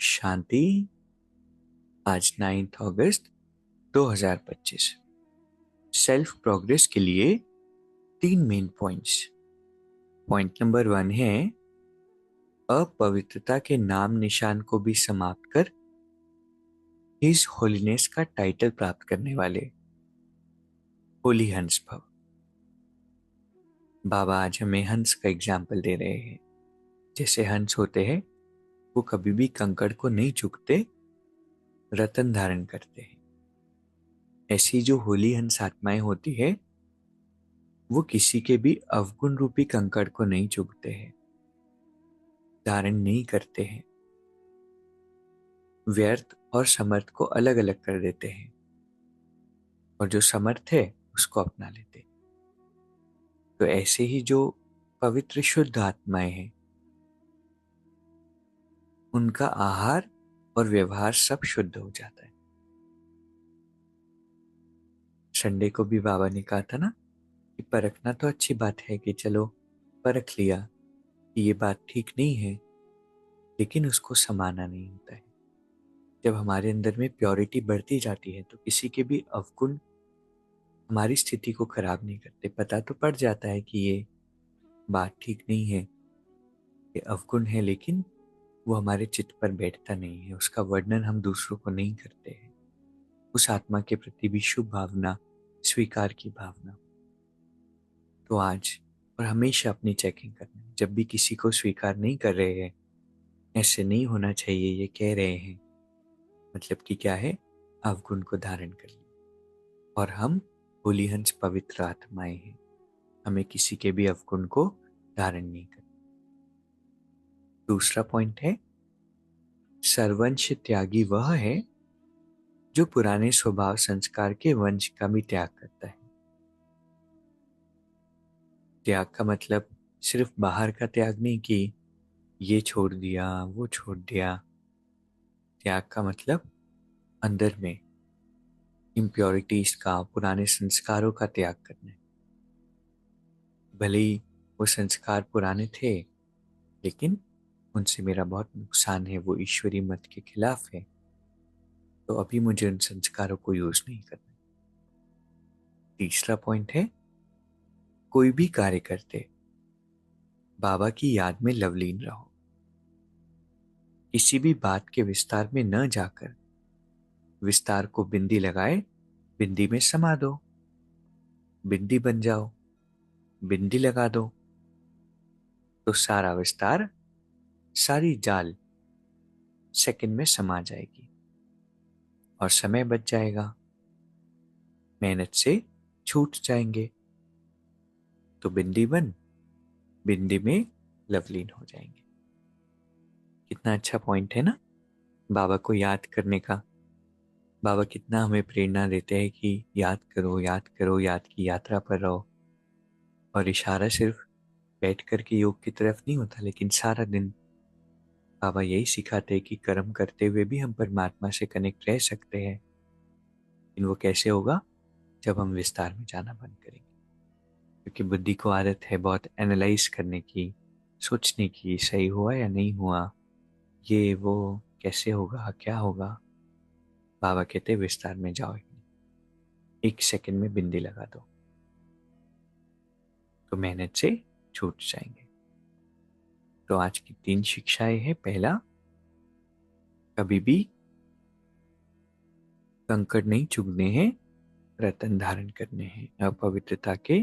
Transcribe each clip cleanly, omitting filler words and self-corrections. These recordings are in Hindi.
शांति। आज 9 अगस्त 2025। सेल्फ प्रोग्रेस के लिए 3 मेन पॉइंट्स। पॉइंट नंबर 1 है अपवित्रता के नाम निशान को भी समाप्त कर हिज होलीनेस का टाइटल प्राप्त करने वाले होली हंस भव। बाबा आज हमें हंस का एग्जाम्पल दे रहे हैं। जैसे हंस होते हैं वो कभी भी कंकड़ को नहीं चुकते, रतन धारण करते हैं। ऐसी जो होली हंस आत्माएं होती है वो किसी के भी अवगुण रूपी कंकड़ को नहीं चुगते हैं, धारण नहीं करते हैं, व्यर्थ और समर्थ को अलग अलग कर देते हैं और जो समर्थ है उसको अपना लेते हैं। तो ऐसे ही जो पवित्र शुद्ध आत्माएं हैं उनका आहार और व्यवहार सब शुद्ध हो जाता है। संडे को भी बाबा ने कहा था ना कि परखना तो अच्छी बात है कि चलो परख लिया कि ये बात ठीक नहीं है, लेकिन उसको समाना नहीं होता है। जब हमारे अंदर में प्योरिटी बढ़ती जाती है तो किसी के भी अवगुण हमारी स्थिति को खराब नहीं करते। पता तो पड़ जाता है कि ये बात ठीक नहीं है, ये अवगुण है, लेकिन वो हमारे चित्त पर बैठता नहीं है, उसका वर्णन हम दूसरों को नहीं करते हैं। उस आत्मा के प्रति भी शुभ भावना, स्वीकार की भावना। तो आज और हमेशा अपनी चेकिंग करना है। जब भी किसी को स्वीकार नहीं कर रहे हैं, ऐसे नहीं होना चाहिए ये कह रहे हैं, मतलब कि क्या है, अवगुण को धारण कर लिया। और हम होली हंस पवित्र आत्माएं हैं, हमें किसी के भी अवगुण को धारण नहीं करना। दूसरा पॉइंट है सर्वंश त्यागी वह है जो पुराने स्वभाव संस्कार के वंश का भी त्याग करता है। त्याग का मतलब सिर्फ बाहर का त्याग नहीं कि ये छोड़ दिया वो छोड़ दिया। त्याग का मतलब अंदर में इम्प्योरिटीज का, पुराने संस्कारों का त्याग करना है। भले ही वो संस्कार पुराने थे, लेकिन उनसे मेरा बहुत नुकसान है, वो ईश्वरी मत के खिलाफ है, तो अभी मुझे उन संस्कारों को यूज नहीं करना। तीसरा पॉइंट है कोई भी कार्य करते बाबा की याद में लवलीन रहो। किसी भी बात के विस्तार में न जाकर विस्तार को बिंदी लगाए बिंदी में समा दो। बिंदी बन जाओ, बिंदी लगा दो, तो सारा विस्तार, सारी जाल सेकंड में समा जाएगी और समय बच जाएगा, मेहनत से छूट जाएंगे। तो बिंदी बन बिंदी में लवलीन हो जाएंगे। कितना अच्छा पॉइंट है ना बाबा को याद करने का। बाबा कितना हमें प्रेरणा देते हैं कि याद करो, याद करो, याद की यात्रा पर रहो। और इशारा सिर्फ बैठ कर के योग की तरफ नहीं होता, लेकिन सारा दिन बाबा यही सिखाते हैं कि कर्म करते हुए भी हम परमात्मा से कनेक्ट रह सकते हैं। लेकिन वो कैसे होगा? जब हम विस्तार में जाना बंद करेंगे। क्योंकि बुद्धि को आदत है बहुत एनालाइज करने की, सोचने की, सही हुआ या नहीं हुआ, ये वो कैसे होगा, क्या होगा। बाबा कहते विस्तार में जाओ, 1 सेकंड में बिंदी लगा दो, तो मेहनत से छूट जाएंगे। तो आज की 3 शिक्षाएं हैं। पहला, कभी भी कंकड़ नहीं चुगने हैं, रतन धारण करने हैं, अपवित्रता के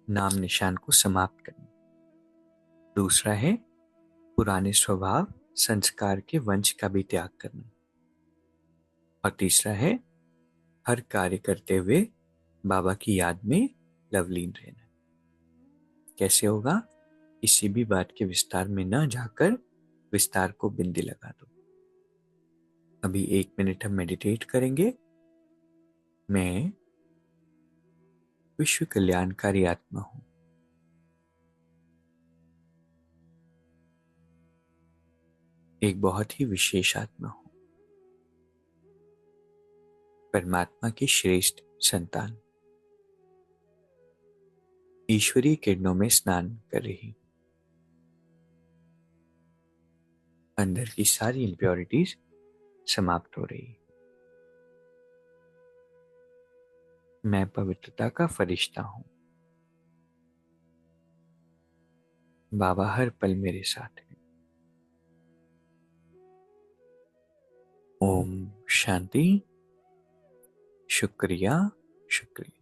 नाम निशान को समाप्त करना। दूसरा है पुराने स्वभाव संस्कार के वंश का भी त्याग करना। और तीसरा है हर कार्य करते हुए बाबा की याद में लवलीन रहना। कैसे होगा? किसी भी बात के विस्तार में न जाकर विस्तार को बिंदी लगा दो। अभी 1 मिनट हम मेडिटेट करेंगे। मैं विश्व कल्याणकारी आत्मा हूं। एक बहुत ही विशेष आत्मा हूं, परमात्मा की श्रेष्ठ संतान, ईश्वरीय किरणों में स्नान कर रही। अंदर की सारी इम्प्योरिटीज समाप्त हो रही है। मैं पवित्रता का फरिश्ता हूं। बाबा हर पल मेरे साथ है। ओम शांति। शुक्रिया, शुक्रिया।